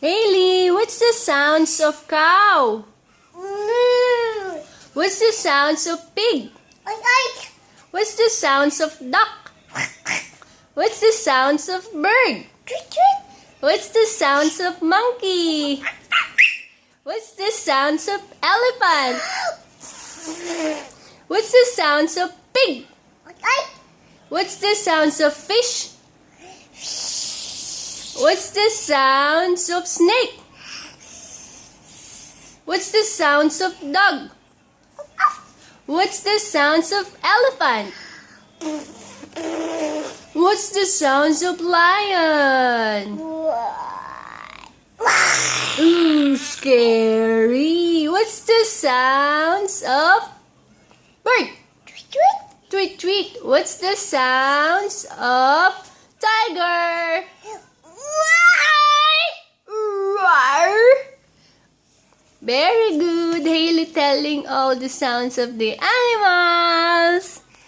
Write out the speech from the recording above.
Hailey, what's the sounds of cow? What's the sounds of pig? What's the sounds of duck? What's the sounds of bird? What's the sounds of monkey? What's the sounds of elephant? What's the sounds of pig? What's the sounds of fish? What's the sounds of snake? What's the sounds of dog? What's the sounds of elephant? What's the sounds of lion? Ooh, scary. What's the sounds of bird? Tweet, tweet. What's the sounds of tiger? Roar. Very good, Hailey telling all the sounds of the animals.